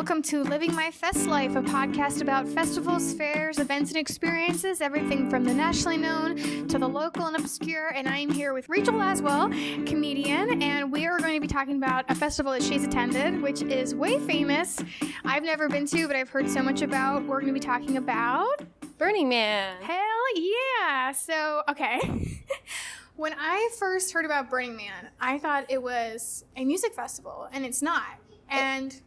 welcome to Living My Fest Life, a podcast about festivals, fairs, events, and experiences, everything from the nationally known to the local and obscure. And I'm here with Rachel Laswell, comedian, and we are going to be talking about a festival that she's attended, which is way famous. I've never been to, but I've heard so much about. We're going to be talking about Burning Man. Hell yeah! So, okay. When I first heard about Burning Man, I thought it was a music festival, and it's not. And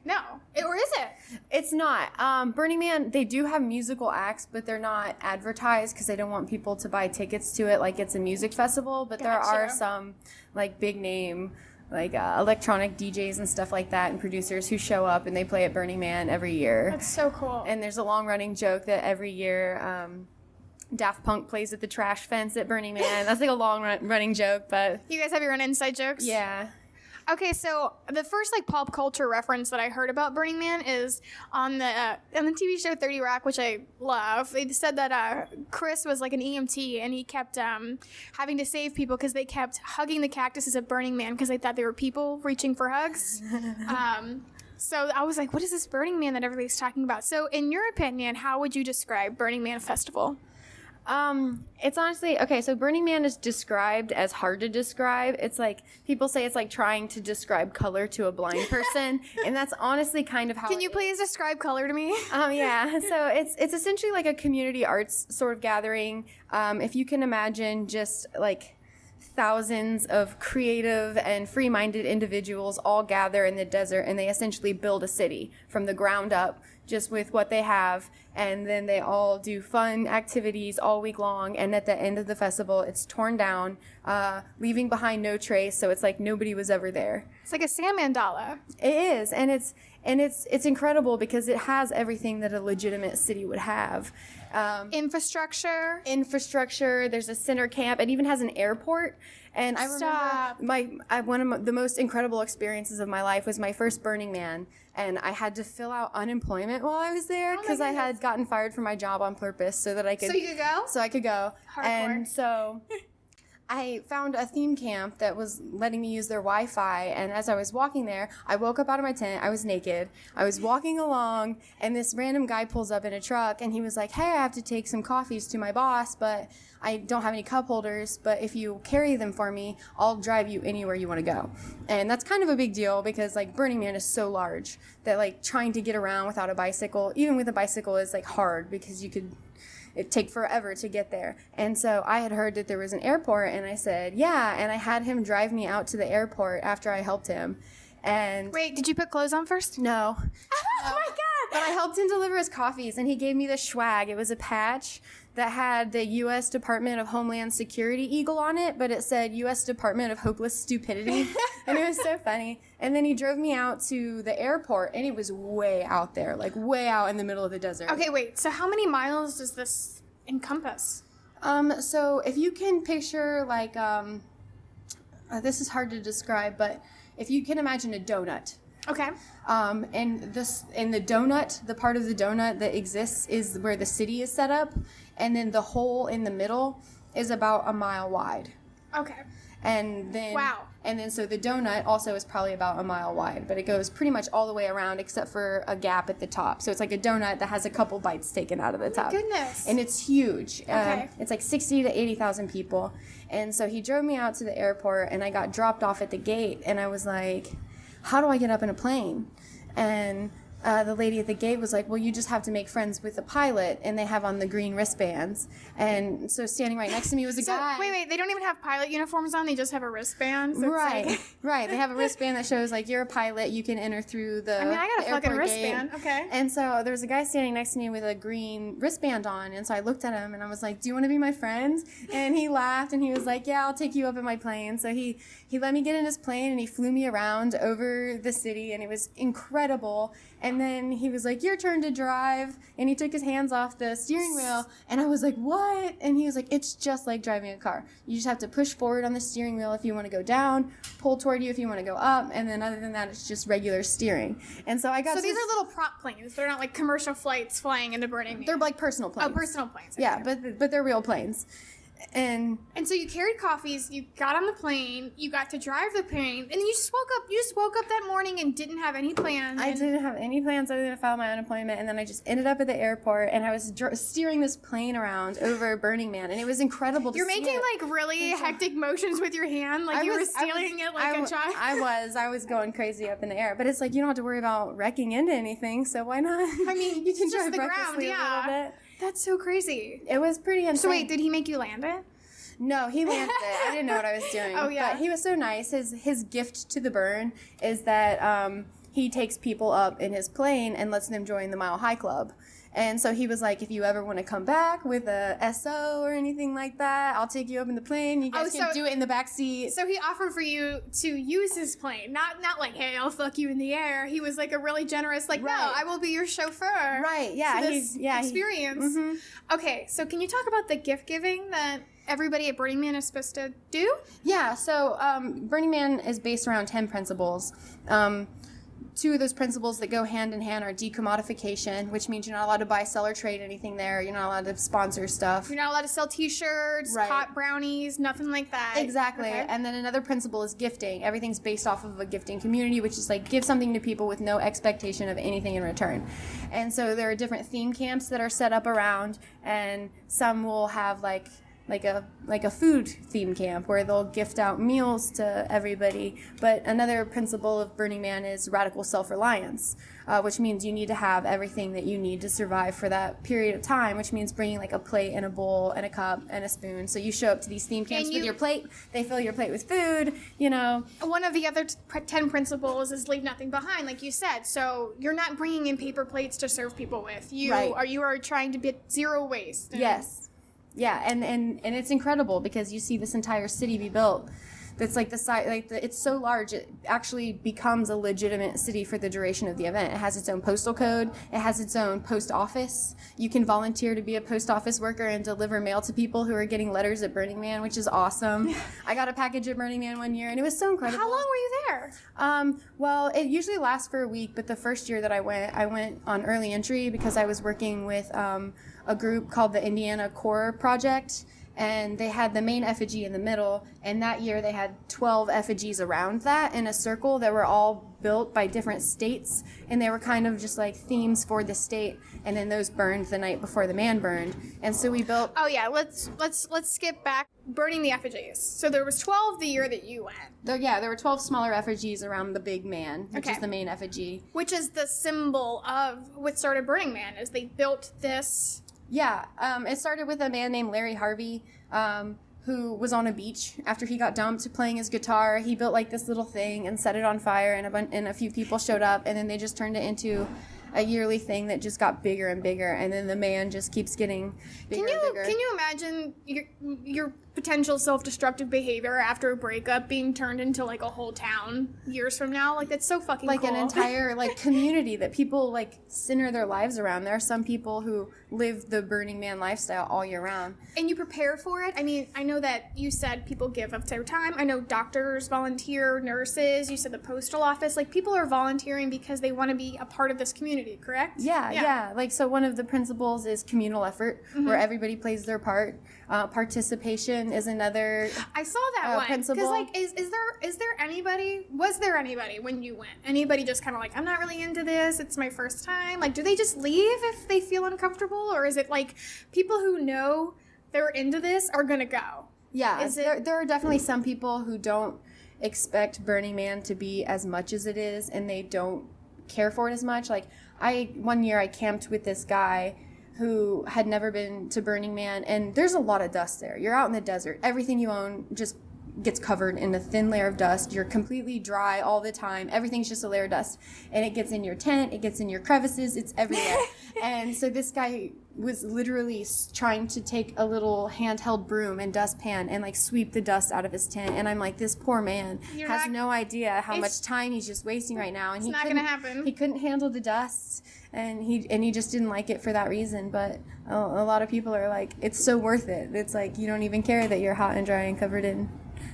or is it? It's not. Burning Man, they do have musical acts, but they're not advertised because they don't want people to buy tickets to it like it's a music festival. But there are some like big name, like electronic DJs and stuff like that and producers who show up and they play at Burning Man every year. That's so cool. And there's a long running joke that every year Daft Punk plays at the trash fence at Burning Man. That's like a long running joke, but... You guys have your own inside jokes? Yeah. Okay, so the first like pop culture reference that I heard about Burning Man is on the TV show 30 Rock, which I love. They said that Chris was like an EMT and he kept having to save people because they kept hugging the cactuses at Burning Man because they thought they were people reaching for hugs. So I was like, what is this Burning Man that everybody's talking about? So in your opinion, how would you describe Burning Man Festival? It's honestly, okay, so Burning Man is described as hard to describe. It's like, people say it's like trying to describe color to a blind person, and that's honestly kind of how Can you please describe color to me? Yeah, so it's essentially like a community arts sort of gathering. If you can imagine just like thousands of creative and free-minded individuals all gather in the desert, and they essentially build a city from the ground up just with what they have, and then they all do fun activities all week long, and at the end of the festival it's torn down, leaving behind no trace, so it's like nobody was ever there. It's like a sand mandala. It is, and it's incredible because it has everything that a legitimate city would have. Infrastructure, there's a center camp, it even has an airport. And I remember one of the most incredible experiences of my life was my first Burning Man, and I had to fill out unemployment while I was there because I had gotten fired from my job on purpose so that I could. So you could go? So I could go. Hardcore. And so I found a theme camp that was letting me use their Wi-Fi, and as I was walking there, I woke up out of my tent. I was naked. I was walking along, and this random guy pulls up in a truck, and he was like, hey, I have to take some coffees to my boss, but I don't have any cup holders, but if you carry them for me, I'll drive you anywhere you want to go. And that's kind of a big deal because like Burning Man is so large that like trying to get around without a bicycle, even with a bicycle, is like hard because it'd take forever to get there. And so I had heard that there was an airport, and I said, yeah, and I had him drive me out to the airport after I helped him. And wait, did you put clothes on first? No. Oh my God. But I helped him deliver his coffees, and he gave me the swag. It was a patch that had the U.S. Department of Homeland Security eagle on it, but it said U.S. Department of Hopeless Stupidity, and it was so funny. And then he drove me out to the airport, and it was way out there, like way out in the middle of the desert. Okay, wait, so how many miles does this encompass? So if you can picture like, this is hard to describe, but if you can imagine a donut. Okay. And the donut, the part of the donut that exists is where the city is set up, and then the hole in the middle is about a mile wide. Okay. And then wow. And then so the donut also is probably about a mile wide, but it goes pretty much all the way around except for a gap at the top. So it's like a donut that has a couple bites taken out of the top. My goodness. And it's huge. Okay. It's like 60 to 80,000 people. And so he drove me out to the airport, and I got dropped off at the gate, and I was like, how do I get up in a plane? And the lady at the gate was like, well, you just have to make friends with the pilot, and they have on the green wristbands. And so standing right next to me was a guy. Wait, they don't even have pilot uniforms on, they just have a wristband? So right, like... right. They have a wristband that shows, like, you're a pilot, you can enter through the I got a fucking wristband, gate. Okay. And so there was a guy standing next to me with a green wristband on, and so I looked at him, and I was like, do you want to be my friend? And he laughed, and he was like, yeah, I'll take you up in my plane. So he let me get in his plane, and he flew me around over the city, and it was incredible. And then he was like, your turn to drive. And he took his hands off the steering wheel. And I was like, what? And he was like, it's just like driving a car. You just have to push forward on the steering wheel if you want to go down, pull toward you if you want to go up. And then other than that, it's just regular steering. And so I got these are little prop planes. They're not like commercial flights flying into Burning Man. They're like personal planes. Oh, personal planes. Okay. Yeah, but they're real planes. And so you carried coffees, you got on the plane, you got to drive the plane, and then you just woke up that morning and didn't have any plans. I didn't have any plans other than to file my unemployment, and then I just ended up at the airport, and I was steering this plane around over Burning Man, and it was incredible to see. You're making like really hectic motions with your hand, like you were stealing it like a child. I was going crazy up in the air, but it's like you don't have to worry about wrecking into anything, so why not? I mean, you can just drive the ground, recklessly a little bit. That's so crazy. It was pretty insane. So wait, did he make you land it? No, he landed it. I didn't know what I was doing. Oh, yeah. But he was so nice. His gift to the burn is that he takes people up in his plane and lets them join the Mile High Club. And so he was like, if you ever want to come back with a SO or anything like that, I'll take you up in the plane. You guys can do it in the back seat. So he offered for you to use his plane. Not like, hey, I'll fuck you in the air. He was like a really generous, like, right. No, I will be your chauffeur. Right, yeah. To this experience. Okay, so can you talk about the gift giving that everybody at Burning Man is supposed to do? Yeah, so Burning Man is based around 10 principles. Two of those principles that go hand in hand are decommodification, which means you're not allowed to buy, sell, or trade anything there. You're not allowed to sponsor stuff. You're not allowed to sell t-shirts, right. pot brownies, nothing like that. Exactly. Okay. And then another principle is gifting. Everything's based off of a gifting community, which is like give something to people with no expectation of anything in return. And so there are different theme camps that are set up around, and some will have like a food theme camp where they'll gift out meals to everybody. But another principle of Burning Man is radical self-reliance, which means you need to have everything that you need to survive for that period of time, which means bringing like a plate and a bowl and a cup and a spoon. So you show up to these theme camps with your plate, they fill your plate with food, you know. One of the other 10 principles is leave nothing behind, like you said. So you're not bringing in paper plates to serve people with. You are trying to be zero waste. Yes. Yeah, and it's incredible because you see this entire city be built. That's like the size, it's so large it actually becomes a legitimate city for the duration of the event. It has its own postal code. It has its own post office. You can volunteer to be a post office worker and deliver mail to people who are getting letters at Burning Man, which is awesome. I got a package at Burning Man one year, and it was so incredible. How long were you there? Well, it usually lasts for a week, but the first year that I went on early entry because I was working with a group called the Indiana Core Project. And they had the main effigy in the middle, and that year they had 12 effigies around that in a circle that were all built by different states, and they were kind of just like themes for the state, and then those burned the night before the man burned. And so we built... Oh yeah, let's skip back. Burning the effigies. So there was 12 the year that you went. There were 12 smaller effigies around the big man, which is the main effigy. Which is the symbol of what started Burning Man, is they built this... Yeah, it started with a man named Larry Harvey, who was on a beach after he got dumped playing his guitar. He built like this little thing and set it on fire, and a few people showed up, and then they just turned it into a yearly thing that just got bigger and bigger, and then the man just keeps getting bigger and bigger. Can you imagine your potential self-destructive behavior after a breakup being turned into like a whole town years from now? Like, that's so fucking like cool. An entire like community that people like center their lives around. There are some people who live the Burning Man lifestyle all year round. And you prepare for it? I mean, I know that you said people give up their time. I know doctors volunteer, nurses, you said the postal office. Like, people are volunteering because they want to be a part of this community, correct? Yeah. Like, so one of the principles is communal effort, where everybody plays their part. Participation is another I saw that one. Principle. Because, like, was there anybody when you went? Anybody just kind of like, I'm not really into this, it's my first time? Like, do they just leave if they feel uncomfortable? Or is it like people who know they're into this are going to go? Yeah, there are definitely some people who don't expect Burning Man to be as much as it is, and they don't care for it as much. Like, one year I camped with this guy who had never been to Burning Man, and there's a lot of dust there. You're out in the desert. Everything you own just gets covered in a thin layer of dust. You're completely dry all the time. Everything's just a layer of dust. And it gets in your tent. It gets in your crevices. It's everywhere. And so this guy was literally trying to take a little handheld broom and dustpan and like sweep the dust out of his tent. And I'm like, this poor man has no idea how much time he's just wasting right now. And it's not going to happen. He couldn't handle the dust. And he just didn't like it for that reason. But a lot of people are like, it's so worth it. It's like, you don't even care that you're hot and dry and covered in.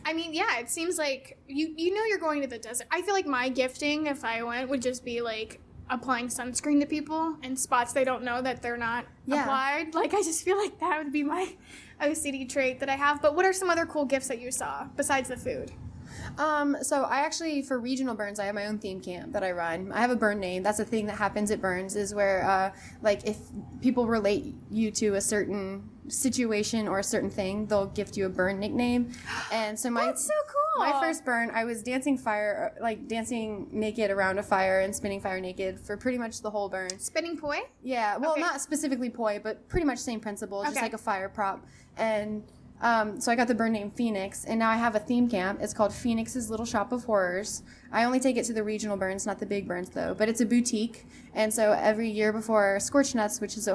I mean, yeah, it seems like you know you're going to the desert. I feel like my gifting, if I went, would just be like applying sunscreen to people in spots they don't know that they're not applied. Like, I just feel like that would be my OCD trait that I have. But what are some other cool gifts that you saw besides the food? So I actually, for regional burns, I have my own theme camp that I run. I have a burn name. That's a thing that happens at burns, is where, like, if people relate you to a certain situation or a certain thing, they'll gift you a burn nickname. And so That's so cool. my first burn, I was dancing naked around a fire and spinning fire naked for pretty much the whole burn. Spinning poi? Yeah, well, not specifically poi, but pretty much same principle, just like a fire prop. And so I got the burn name Phoenix, and now I have a theme camp. It's called Phoenix's Little Shop of Horrors. I only take it to the regional burns, not the big burns, though. But it's a boutique, and so every year before Scorched Nuts, which is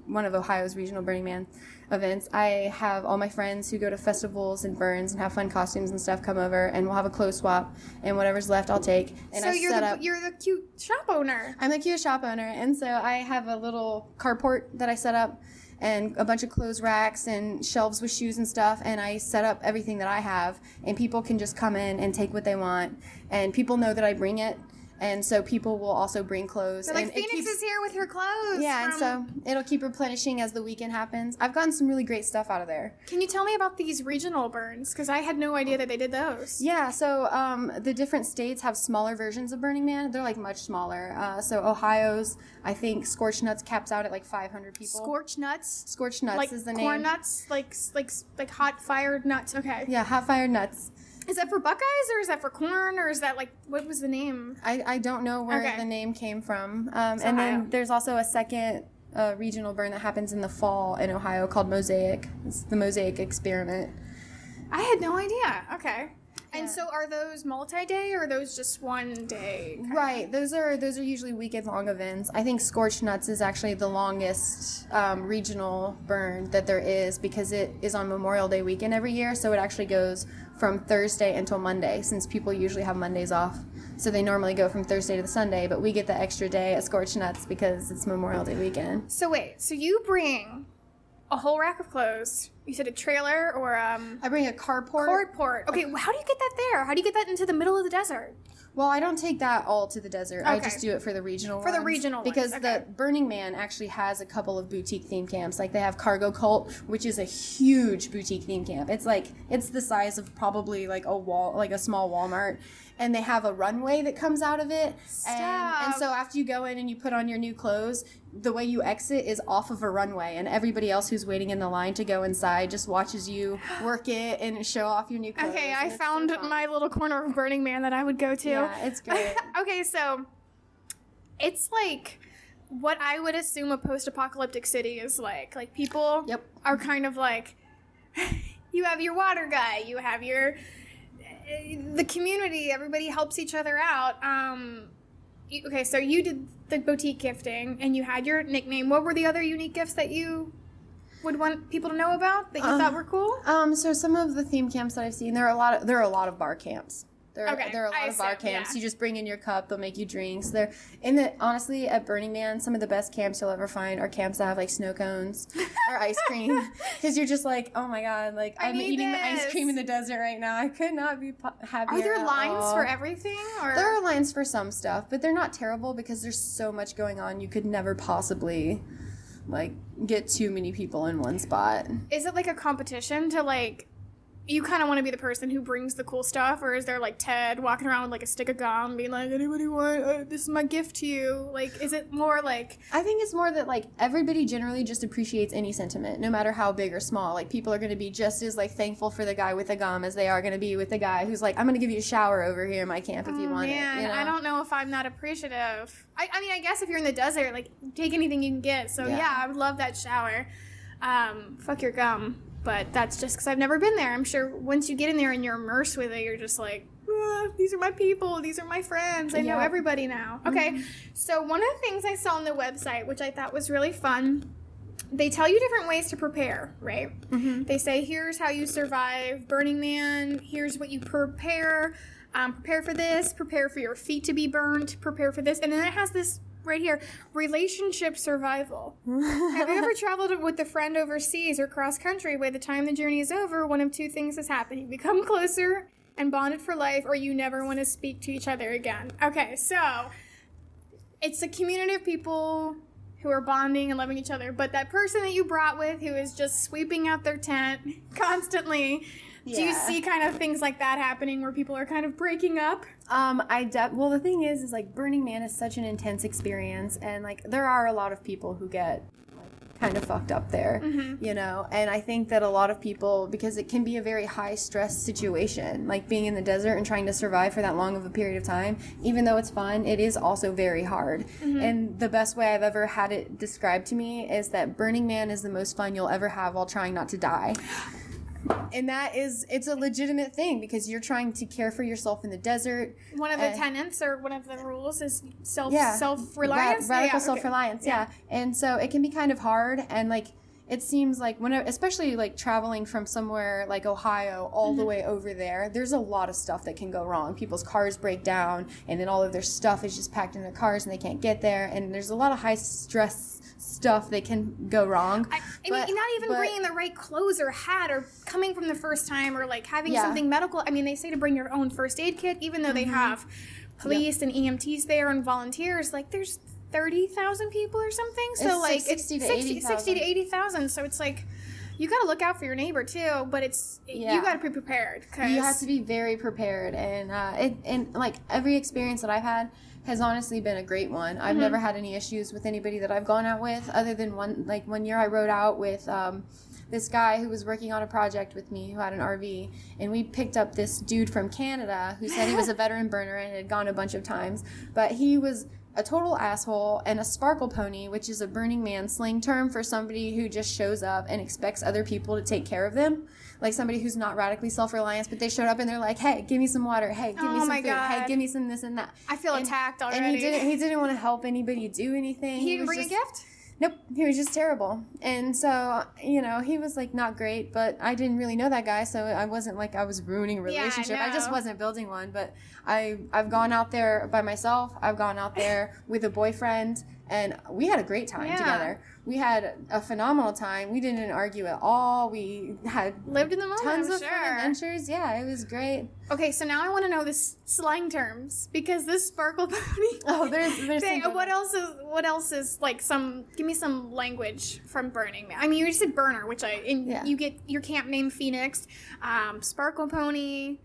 one of Ohio's regional Burning Man events, I have all my friends who go to festivals and burns and have fun costumes and stuff come over, and we'll have a clothes swap, and whatever's left I'll take. And so you're the cute shop owner. I'm the cute shop owner, and so I have a little carport that I set up, and a bunch of clothes racks and shelves with shoes and stuff, and I set up everything that I have, and people can just come in and take what they want, and people know that I bring it, and so people will also bring clothes. So, like, Phoenix is here with her clothes. Yeah, and so it'll keep replenishing as the weekend happens. I've gotten some really great stuff out of there. Can you tell me about these regional burns? Because I had no idea that they did those. Yeah, so the different states have smaller versions of Burning Man. They're, like, much smaller. So Ohio's, I think, Scorched Nuts caps out at, like, 500 people. Scorched Nuts? Scorched Nuts like is the name. Corn nuts? Like hot-fired nuts? Okay. Yeah, hot-fired nuts. Is that for Buckeyes, or is that for corn, or is that, like, what was the name? I don't know where the name came from. And Ohio. then there's also a second regional burn that happens in the fall in Ohio called Mosaic. It's the Mosaic Experiment. I had no idea. Okay. And so are those multi-day, or are those just one day? Right. Those are usually weekend-long events. I think Scorched Nuts is actually the longest regional burn that there is, because it is on Memorial Day weekend every year, so it actually goes from Thursday until Monday, since people usually have Mondays off. So they normally go from Thursday to the Sunday, but we get the extra day at Scorched Nuts because it's Memorial Day weekend. So wait, so you bring a whole rack of clothes. You said a trailer, or I bring a carport. Carport. Okay, how do you get that there? How do you get that into the middle of the desert? Well, I don't take that all to the desert. Okay. I just do it for the regional ones. For the regional because ones, the Burning Man actually has a couple of boutique theme camps. Like, they have Cargo Cult, which is a huge boutique theme camp. It's the size of probably like a small Walmart. And they have a runway that comes out of it. And so after you go in and you put on your new clothes, the way you exit is off of a runway, and everybody else who's waiting in the line to go inside just watches you work it and show off your new clothes. Okay, I found my little corner of Burning Man that I would go to. Yeah, it's great. Okay, so it's like what I would assume a post-apocalyptic city is like. Like, people are kind of like, you have your water guy, you have the community, everybody helps each other out. Okay, so you did the boutique gifting, and you had your nickname. What were the other unique gifts that you would want people to know about that you thought were cool? So some of the theme camps that I've seen, there are a lot of bar camps. There are a lot of bar camps. Yeah. You just bring in your cup, they'll make you drinks. Honestly, at Burning Man, some of the best camps you'll ever find are camps that have, like, snow cones or ice cream. Because you're just like, oh my god, like, I'm eating the ice cream in the desert right now. I could not be happier. Are there lines for everything? Or? There are lines for some stuff, but they're not terrible because there's so much going on. You could never possibly, like, get too many people in one spot. Is it like a competition to, like, you kind of want to be the person who brings the cool stuff, or is there, like, Ted walking around with, like, a stick of gum being like, anybody want, this is my gift to you? Like, is it more like... I think it's more that, like, everybody generally just appreciates any sentiment, no matter how big or small. Like, people are going to be just as, like, thankful for the guy with the gum as they are going to be with the guy who's like, I'm going to give you a shower over here in my camp if you want it. You know? I don't know if I'm not appreciative. I mean, I guess if you're in the desert, like, take anything you can get. So, yeah I would love that shower. Fuck your gum. But that's just because I've never been there. I'm sure once you get in there and you're immersed with it, you're just like, these are my people. These are my friends. I know everybody now. Okay, so one of the things I saw on the website, which I thought was really fun, they tell you different ways to prepare, right? Mm-hmm. They say, here's how you survive Burning Man. Here's what you prepare. Prepare for this. Prepare for your feet to be burnt. Prepare for this. And then it has this right here, relationship survival. Have you ever traveled with a friend overseas or cross country? By the time the journey is over, one of two things has happened. You become closer and bonded for life, or you never want to speak to each other again. Okay, so it's a community of people who are bonding and loving each other, but that person that you brought with who is just sweeping out their tent constantly, do you see kind of things like that happening where people are kind of breaking up? Well, the thing is like Burning Man is such an intense experience, and like there are a lot of people who get kind of fucked up there, you know, and I think that a lot of people, because it can be a very high stress situation, like being in the desert and trying to survive for that long of a period of time, even though it's fun, it is also very hard. And the best way I've ever had it described to me is that Burning Man is the most fun you'll ever have while trying not to die. And it's a legitimate thing because you're trying to care for yourself in the desert. One of the tenets or one of the rules is self-reliance? Radical self-reliance, yeah. And so it can be kind of hard, and like it seems like especially like traveling from somewhere like Ohio all the way over there's a lot of stuff that can go wrong. People's cars break down, and then all of their stuff is just packed in their cars and they can't get there, and there's a lot of high stress stuff that can go wrong. I mean, not even bringing the right clothes or hat or coming from the first time or like having something medical. I mean, they say to bring your own first aid kit, even though they have police and EMTs there and volunteers. Like there's 30,000 people or something. So like 60 to 80,000. So it's like you got to look out for your neighbor too, but you got to be prepared. You have to be very prepared, and like every experience that I've had has honestly been a great one. I've never had any issues with anybody that I've gone out with, other than one year I rode out with this guy who was working on a project with me who had an RV, and we picked up this dude from Canada who said he was a veteran burner and had gone a bunch of times, but he was a total asshole, and a sparkle pony, which is a Burning Man slang term for somebody who just shows up and expects other people to take care of them. Like somebody who's not radically self-reliant, but they showed up and they're like, hey, give me some water. Hey, give me some food. God. Hey, give me some this and that. I feel attacked already. And he didn't want to help anybody do anything. He didn't bring a gift? Nope, he was just terrible. And so, you know, he was like not great, but I didn't really know that guy, so I wasn't like I was ruining a relationship. I just wasn't building one. But I've gone out there by myself. I've gone out there with a boyfriend, and we had a great time together. We had a phenomenal time. We didn't argue at all. We had lived in the moment. Tons of fun adventures. Yeah, it was great. Okay, so now I want to know the slang terms, because this sparkle pony. Oh, there's thing, what else is like some? Give me some language from Burning Man. I mean, you just said burner, which you get your camp name Phoenix, sparkle pony,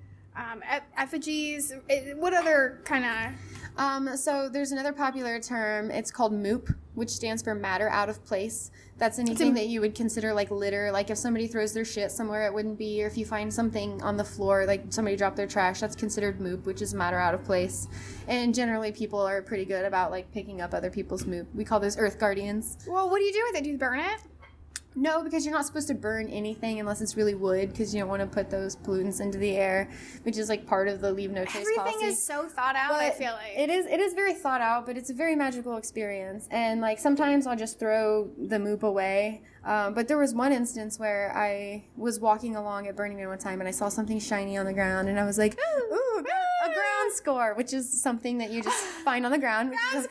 effigies. What other kind of? So there's another popular term. It's called MOOP, which stands for matter out of place. That's anything that you would consider like litter. Like if somebody throws their shit somewhere it wouldn't be, or if you find something on the floor, like somebody dropped their trash, that's considered MOOP, which is matter out of place. And generally people are pretty good about like picking up other people's MOOP. We call those earth guardians. Well, what do you do with it? Do you burn it? No, because you're not supposed to burn anything unless it's really wood, because you don't want to put those pollutants into the air, which is like part of the leave no trace policy. Everything is so thought out, I feel like. It is very thought out, but it's a very magical experience. And like sometimes I'll just throw the MOOP away. But there was one instance where I was walking along at Burning Man one time and I saw something shiny on the ground, and I was like, ooh, a ground score, which is something that you just find on the ground, which is a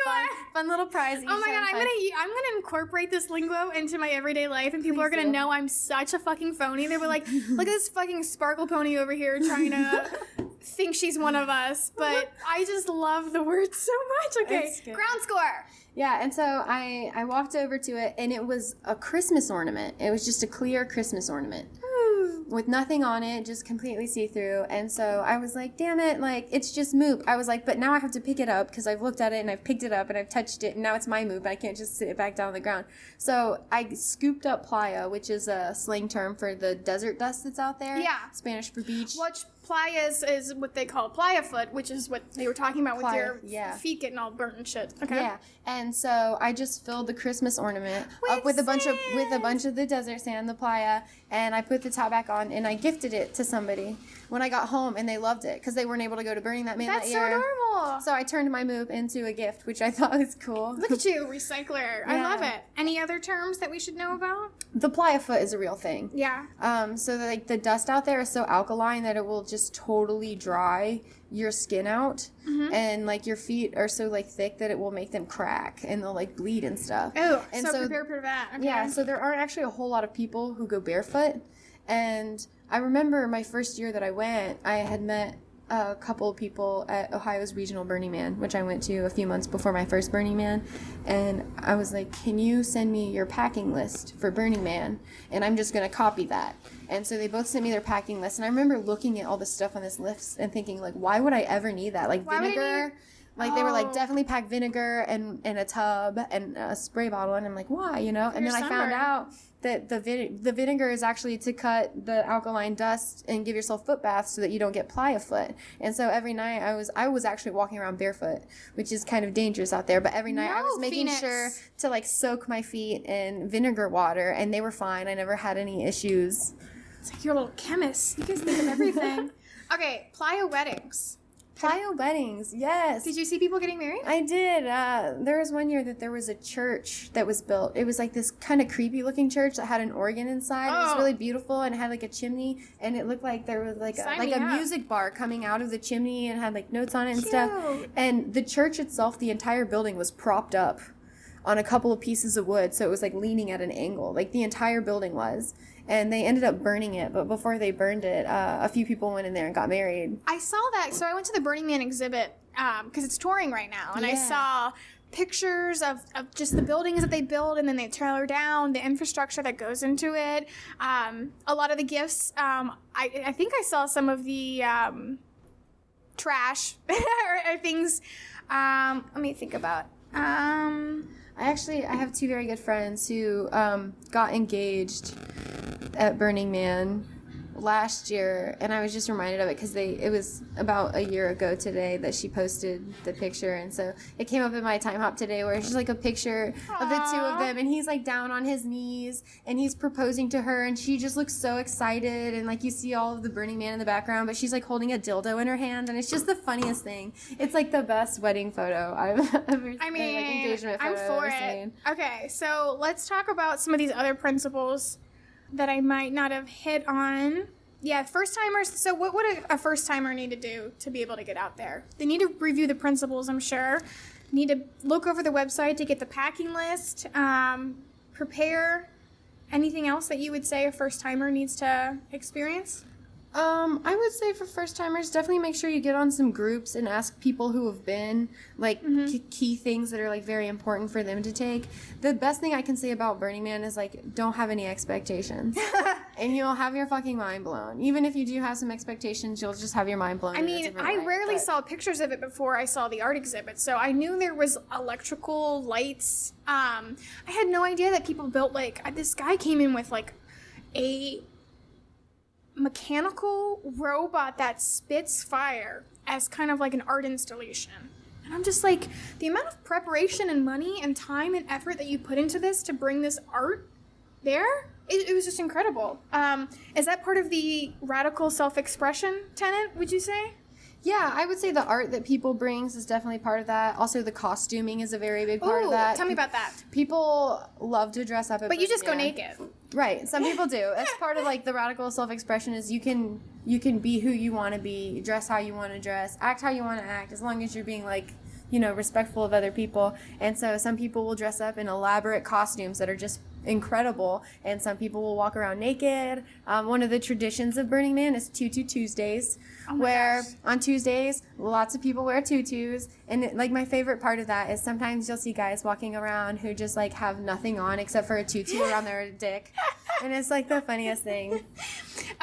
fun little prize. Oh my god, I'm gonna incorporate this lingo into my everyday life, and people are gonna know I'm such a fucking phony. They were like, look at this fucking sparkle pony over here trying to think she's one of us. But I just love the word so much. Okay, ground score. Yeah, and so I walked over to it, and it was a Christmas ornament. It was just a clear Christmas ornament with nothing on it, just completely see-through. And so I was like, damn it, like, it's just MOOP. I was like, but now I have to pick it up because I've looked at it and I've picked it up and I've touched it, and now it's my MOOP. I can't just sit it back down on the ground. So I scooped up playa, which is a slang term for the desert dust that's out there. Yeah. Spanish for beach. Which playa is what they call playa foot, which is what they were talking about with your feet getting all burnt and shit. Okay. Yeah. And so I just filled the Christmas ornament up with a bunch of the desert sand, the playa, and I put the top back on, and I gifted it to somebody when I got home, and they loved it because they weren't able to go to Burning Man that year. That's so adorable. So I turned my MOOP into a gift, which I thought was cool. Look at you, recycler. I love it. Any other terms that we should know about? The playa foot is a real thing. Yeah. So like the dust out there is so alkaline that it will just totally dry your skin out, and like your feet are so like thick that it will make them crack and they'll like bleed and stuff. Oh, and so prepare for that. Okay. Yeah, so there aren't actually a whole lot of people who go barefoot, and I remember my first year that I went, I had met a couple of people at Ohio's regional Burning Man, which I went to a few months before my first Burning Man, and I was like, can you send me your packing list for Burning Man? And I'm just going to copy that. And so they both sent me their packing list, and I remember looking at all the stuff on this list and thinking, like, why would I ever need that? Like, vinegar... Like, they were like, definitely pack vinegar and a tub and a spray bottle. And I'm like, why, you know? And then I found out that the vinegar is actually to cut the alkaline dust and give yourself foot baths so that you don't get playa foot. And so every night I was actually walking around barefoot, which is kind of dangerous out there. But every night I was making sure to, like, soak my feet in vinegar water. And they were fine. I never had any issues. It's like you're a little chemist. You guys think of everything. Okay, playa weddings. Playa weddings, yes. Did you see people getting married? I did. There was one year that there was a church that was built. It was like this kind of creepy looking church that had an organ inside. It was really beautiful and it had like a chimney, and it looked like there was like a music bar coming out of the chimney and had like notes on it and stuff. And the church itself, the entire building was propped up on a couple of pieces of wood, so it was like leaning at an angle. Like the entire building was. And they ended up burning it, but before they burned it, a few people went in there and got married. I saw that. So I went to the Burning Man exhibit because it's touring right now, and I saw pictures of just the buildings that they build, and then they tear down, the infrastructure that goes into it. A lot of the gifts. I think I saw some of the trash or things. Let me think about. I have two very good friends who got engaged at Burning Man last year, and I was just reminded of it because it was about a year ago today that she posted the picture, and so it came up in my time hop today where it's just like a picture of the two of them, and he's like down on his knees and he's proposing to her, and she just looks so excited, and like you see all of the Burning Man in the background, but she's like holding a dildo in her hand, and it's just the funniest thing. It's like the best wedding photo I've ever seen. Like engagement photo I'm for it. Okay, so let's talk about some of these other principles that I might not have hit on. Yeah, first-timers. So what would a first-timer need to do to be able to get out there? They need to review the principles, I'm sure. Need to look over the website to get the packing list. Prepare. Anything else that you would say a first-timer needs to experience? I would say for first-timers, definitely make sure you get on some groups and ask people who have been, like, key things that are, like, very important for them to take. The best thing I can say about Burning Man is, like, don't have any expectations. And you'll have your fucking mind blown. Even if you do have some expectations, you'll just have your mind blown. I mean, I rarely saw pictures of it before I saw the art exhibit, so I knew there was electrical lights. I had no idea that people built, like, this guy came in with, like, a mechanical robot that spits fire as kind of like an art installation. And I'm just like, the amount of preparation and money and time and effort that you put into this to bring this art there, it was just incredible. Is that part of the radical self-expression tenet, would you say? Yeah, I would say the art that people brings is definitely part of that. Also, the costuming is a very big part of that. Tell me about that. People love to dress up at But you just go naked. Right. Some people do. That's part of, like, the radical self-expression is you can be who you want to be, dress how you want to dress, act how you want to act, as long as you're being, like, you know, respectful of other people. And so some people will dress up in elaborate costumes that are just incredible, and some people will walk around naked. One of the traditions of Burning Man is Tutu Tuesdays, where on Tuesdays lots of people wear tutus, and like my favorite part of that is sometimes you'll see guys walking around who just like have nothing on except for a tutu around their dick, and it's like the funniest thing.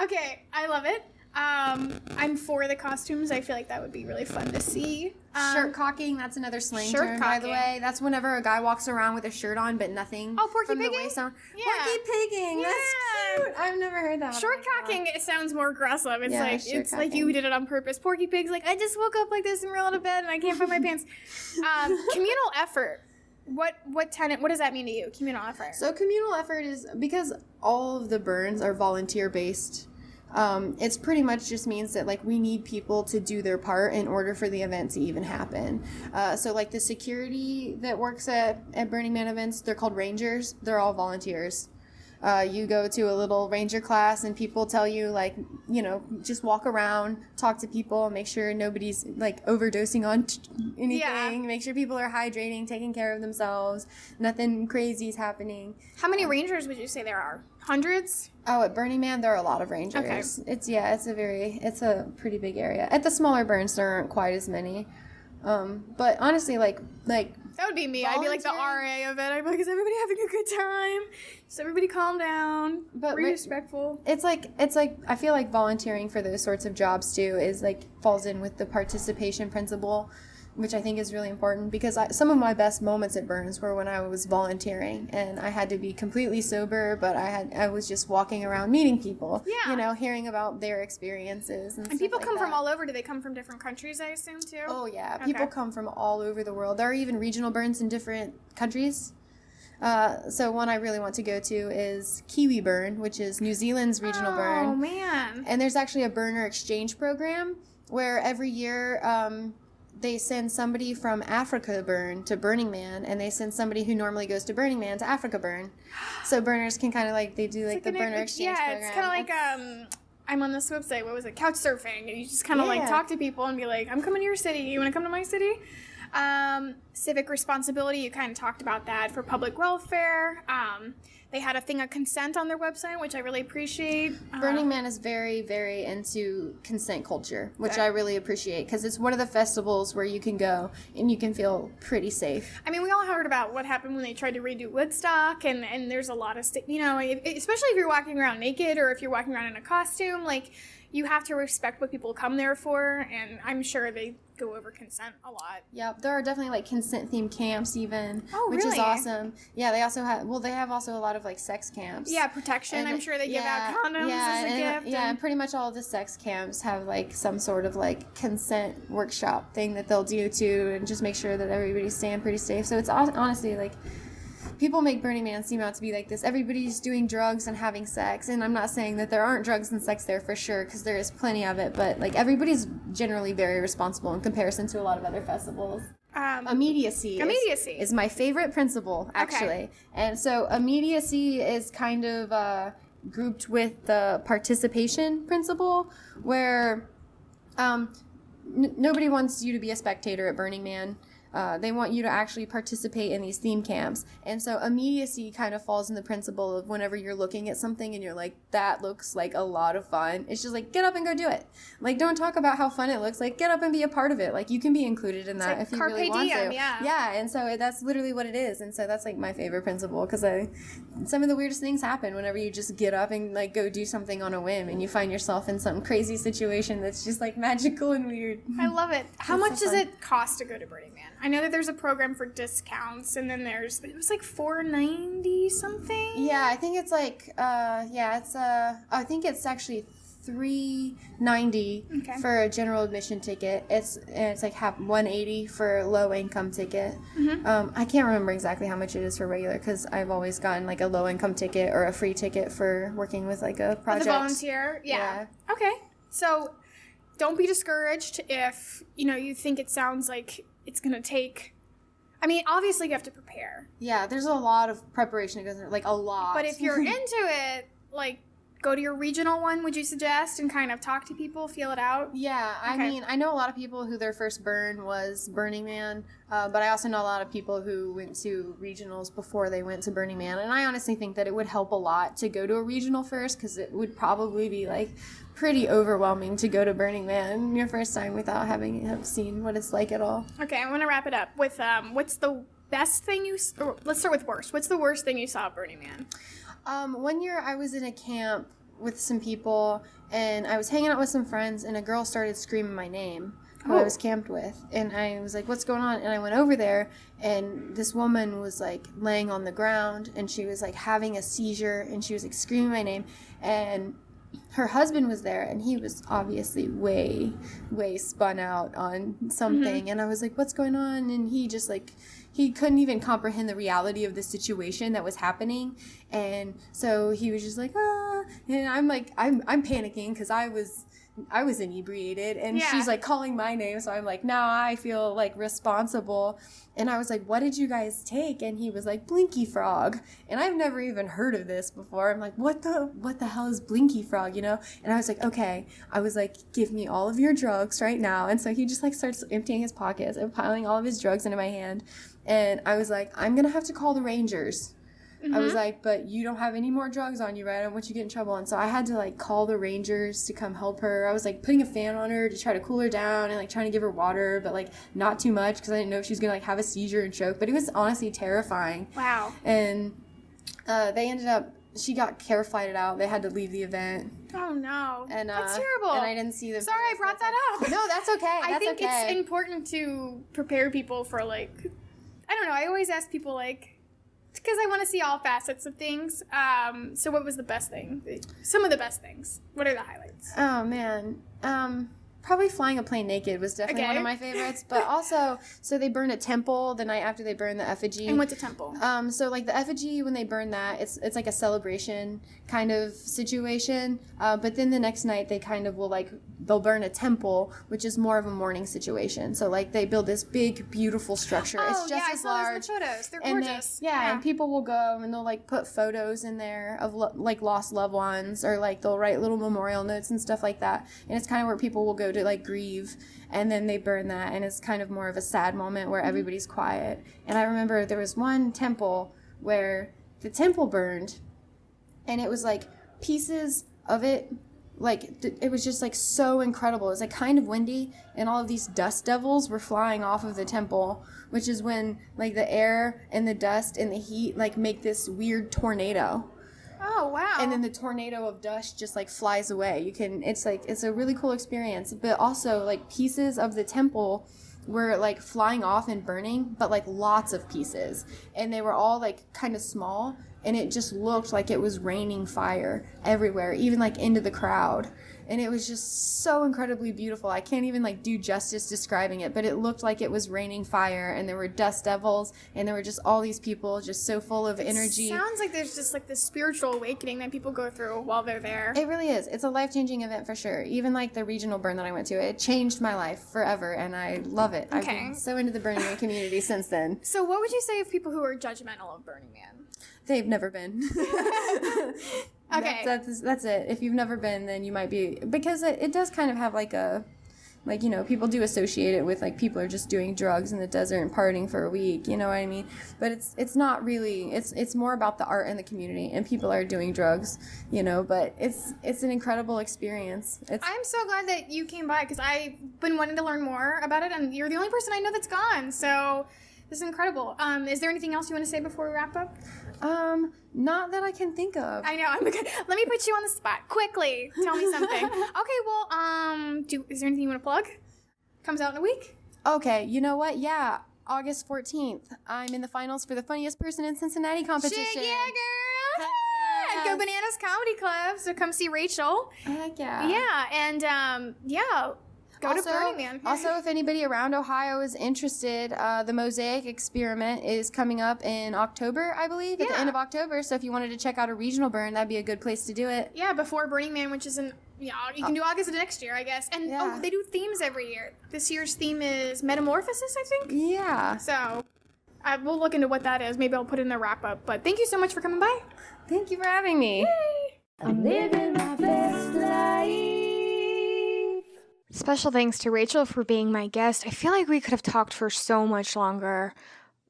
Okay, I love it. I'm for the costumes. I feel like that would be really fun to see. Shirt cocking, that's another slang term, by the way. That's whenever a guy walks around with a shirt on but nothing. Oh, porky from pigging? The waist down. Yeah. Porky pigging, Yeah. that's cute. I've never heard that. Short cocking, it sounds more aggressive. It's like you did it on purpose. Porky pig's like, I just woke up like this and rolled out of bed and I can't find my pants. Communal effort. What does that mean to you? Communal effort. So communal effort is because all of the burns are volunteer based. It's pretty much just means that like we need people to do their part in order for the event to even happen. So like the security that works at Burning Man events, they're called rangers. They're all volunteers. You go to a little ranger class and people tell you, like, just walk around, talk to people, make sure nobody's, like, overdosing on anything, make sure people are hydrating, taking care of themselves, nothing crazy is happening. How many rangers would you say there are? Hundreds? Oh, at Burning Man, there are a lot of rangers. Okay. It's a pretty big area. At the smaller burns, there aren't quite as many. But honestly, like that would be me. I'd be like the RA of it. I'd be like, is everybody having a good time? Just everybody calm down. But be respectful. It's like I feel like volunteering for those sorts of jobs too is like falls in with the participation principle, which I think is really important because some of my best moments at Burns were when I was volunteering and I had to be completely sober, but I was just walking around meeting people, hearing about their experiences. And people like come that. from all over. Do they come from different countries, I assume, too? Oh, yeah. Okay. People come from all over the world. There are even regional burns in different countries. So one I really want to go to is Kiwi Burn, which is New Zealand's regional burn. Oh, man. And there's actually a burner exchange program where every year they send somebody from Africa Burn to Burning Man, and they send somebody who normally goes to Burning Man to Africa Burn. So burners can kind of like, they do like the burner exchange program. Yeah, it's kind of like, I'm on this website, what was it, couch surfing, and you just kind of like talk to people and be like, I'm coming to your city, you want to come to my city? Civic responsibility, you kind of talked about that for public welfare. They had a thing of consent on their website, which I really appreciate. Burning Man is very, very into consent culture, which I really appreciate because it's one of the festivals where you can go and you can feel pretty safe. I mean, we all heard about what happened when they tried to redo Woodstock, and there's a lot of, especially if you're walking around naked or if you're walking around in a costume, like, you have to respect what people come there for, and I'm sure they go over consent a lot. Yeah, there are definitely like consent-themed camps even, which really? is awesome. Yeah, they also have, they have also a lot of like sex camps. Yeah, protection. And I'm sure they give out condoms as a gift. Yeah, and pretty much all of the sex camps have like some sort of like consent workshop thing that they'll do too, and just make sure that everybody's staying pretty safe. So it's honestly like, people make Burning Man seem out to be like this. Everybody's doing drugs and having sex, and I'm not saying that there aren't drugs and sex there for sure, because there is plenty of it, but like everybody's generally very responsible in comparison to a lot of other festivals. Immediacy is my favorite principle, actually. Okay. And so immediacy is kind of grouped with the participation principle, where nobody wants you to be a spectator at Burning Man. They want you to actually participate in these theme camps. And so immediacy kind of falls in the principle of whenever you're looking at something and you're like, that looks like a lot of fun. It's just like, get up and go do it. Like, don't talk about how fun it looks. Like, get up and be a part of it. Like, you can be included in that if you really want to. Yeah, and so that's literally what it is. And so that's like my favorite principle, because some of the weirdest things happen whenever you just get up and like go do something on a whim and you find yourself in some crazy situation that's just like magical and weird. I love it. How much does it cost to go to Burning Man? I know that there's a program for discounts, and then it was like $4.90 something. Yeah, I think it's like I think it's actually $3.90 for a general admission ticket. It's like $180 for a low income ticket. Mm-hmm. I can't remember exactly how much it is for regular, because I've always gotten like a low income ticket or a free ticket for working with like a project. As a volunteer, yeah. Okay, so don't be discouraged if you think it sounds like it's going to take... I mean, obviously you have to prepare. Yeah, there's a lot of preparation that goes into, like, a lot. But if you're into it, like, go to your regional one, would you suggest, and kind of talk to people, feel it out? Yeah, I mean, I know a lot of people who their first burn was Burning Man, but I also know a lot of people who went to regionals before they went to Burning Man, and I honestly think that it would help a lot to go to a regional first, because it would probably be, like, pretty overwhelming to go to Burning Man your first time without having seen what it's like at all. Okay, I want to wrap it up with what's the best thing let's start with worst. What's the worst thing you saw at Burning Man? One year I was in a camp with some people, and I was hanging out with some friends, and a girl started screaming my name who I was camped with, and I was like, what's going on? And I went over there, and this woman was like laying on the ground, and she was like having a seizure, and she was like screaming my name, and her husband was there, and he was obviously way spun out on something. Mm-hmm. And I was like, what's going on? And he just like, he couldn't even comprehend the reality of the situation that was happening. And so he was just like, and I'm like, I'm panicking, because I was I was inebriated, and Yeah. she's like calling my name, so I'm like, now I feel like responsible. And I was like, what did you guys take? And he was like, Blinky Frog. And I've never even heard of this before. I'm like, what the hell is Blinky Frog, you know? And I was like, okay. I was like, give me all of your drugs right now. And so he just like starts emptying his pockets and piling all of his drugs into my hand. And I was like, I'm going to have to call the Rangers. I was like, but you don't have any more drugs on you, right? I don't want you to get in trouble. And so I had to, like, call the Rangers to come help her. I was, like, putting a fan on her to try to cool her down and, like, trying to give her water, but, like, not too much because I didn't know if she was going to, like, have a seizure and choke. But it was honestly terrifying. Wow. And they ended up, she got care flighted out. They had to leave the event. Oh, no. And, that's terrible. And I didn't see them. Sorry I brought that up. No, that's okay. I think it's important to prepare people for, like, I don't know. I always ask people, like, because I want to see all facets of things. So what was the best thing? Some of the best things. What are the highlights? Oh, man. Probably flying a plane naked was definitely one of my favorites. But also, so they burned a temple the night after they burned the effigy. And what's a temple? So like the effigy, when they burn that, it's like a celebration kind of situation. But then the next night they kind of will they'll burn a temple, which is more of a mourning situation. So like they build this big, beautiful structure. It's just as large. I saw those in the photos. They're And gorgeous. and people will go and they'll like put photos in there of like lost loved ones, or like they'll write little memorial notes and stuff like that. And it's kind of where people will go to like grieve, and then they burn that, and it's kind of more of a sad moment where everybody's quiet. And I remember there was one temple where the temple burned, and it was like pieces of it, like it was just like so incredible. It was like kind of windy, and all of these dust devils were flying off of the temple, which is when like the air and the dust and the heat like make this weird tornado. Oh, wow. And then the tornado of dust just like flies away. It's a really cool experience. But also like pieces of the temple were like flying off and burning, but like lots of pieces. And they were all like kind of small, and it just looked like it was raining fire everywhere, even like into the crowd. And it was just so incredibly beautiful. I can't even like do justice describing it, but it looked like it was raining fire, and there were dust devils, and there were just all these people just so full of energy. Sounds like there's just like this spiritual awakening that people go through while they're there. It really is. It's a life-changing event for sure. Even like the regional burn that I went to, it changed my life forever, and I love it. Okay. I've been so into the Burning Man community since then. So what would you say of people who are judgmental of Burning Man? They've never been. Okay. That's it. If you've never been, then you might be, because it does kind of have like a, like, you know, people do associate it with like people are just doing drugs in the desert and partying for a week, you know what I mean? But it's not really, it's more about the art and the community, and people are doing drugs, you know, but it's an incredible experience. I'm so glad that you came by, because I've been wanting to learn more about it, and you're the only person I know that's gone, so this is incredible. Is there anything else you want to say before we wrap up? Not that I can think of. I know. Let me put you on the spot. Quickly, tell me something. Okay, well, is there anything you want to plug? Comes out in a week? Okay, you know what? Yeah, August 14th. I'm in the finals for the Funniest Person in Cincinnati competition. Shit, yeah, girl! Yes. Go Bananas Comedy Club, so come see Rachel. Heck yeah. Yeah, and, go to Burning Man. Also, if anybody around Ohio is interested, the Mosaic Experiment is coming up in October, I believe, at the end of October. So if you wanted to check out a regional burn, that'd be a good place to do it. Yeah, before Burning Man, which is you can do August of next year, I guess. And they do themes every year. This year's theme is Metamorphosis, I think. Yeah. So we'll look into what that is. Maybe I'll put it in the wrap up. But thank you so much for coming by. Thank you for having me. Yay. I'm living my best life. Special thanks to Rachel for being my guest. I feel like we could have talked for so much longer.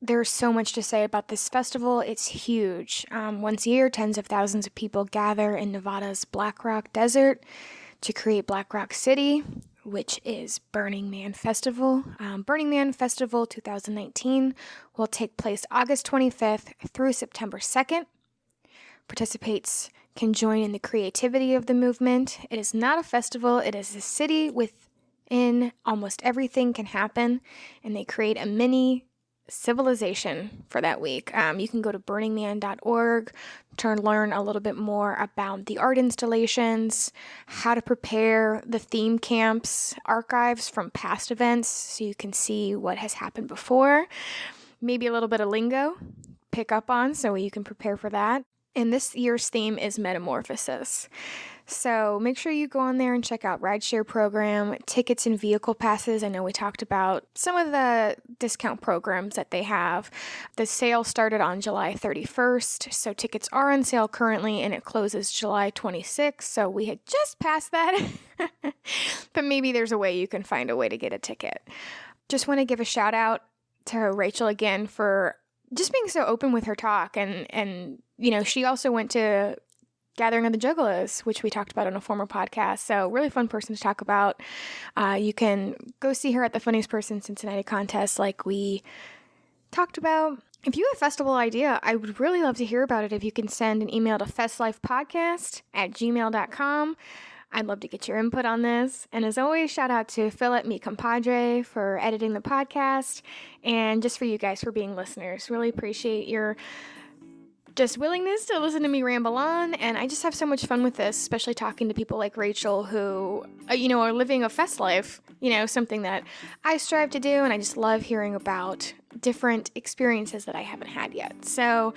There's so much to say about this festival. It's huge. Once a year, tens of thousands of people gather in Nevada's Black Rock Desert to create Black Rock City, which is Burning Man Festival. Burning Man Festival 2019 will take place August 25th through September 2nd. Participants can join in the creativity of the movement. It is not a festival, it is a city within almost everything can happen, and they create a mini civilization for that week. You can go to burningman.org to learn a little bit more about the art installations, how to prepare the theme camps, archives from past events so you can see what has happened before, maybe a little bit of lingo pick up on so you can prepare for that. And this year's theme is Metamorphosis. So make sure you go on there and check out rideshare program, tickets and vehicle passes. I know we talked about some of the discount programs that they have. The sale started on July 31st, so tickets are on sale currently, and it closes July 26th, so we had just passed that. But maybe there's a way you can find a way to get a ticket. Just want to give a shout out to Rachel again for just being so open with her talk, and she also went to Gathering of the Juggalos, which we talked about on a former podcast. So really fun person to talk about. You can go see her at the Funniest Person in Cincinnati contest like we talked about. If you have a festival idea, I would really love to hear about it. If you can send an email to festlifepodcast@gmail.com. I'd love to get your input on this. And as always, shout out to Philip, mi compadre, for editing the podcast, and just for you guys for being listeners. Really appreciate your just willingness to listen to me ramble on, and I just have so much fun with this, especially talking to people like Rachel who, are living a fest life, something that I strive to do, and I just love hearing about different experiences that I haven't had yet. So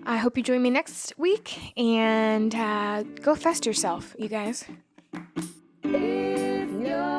I hope you join me next week, and go fest yourself, you guys. If you're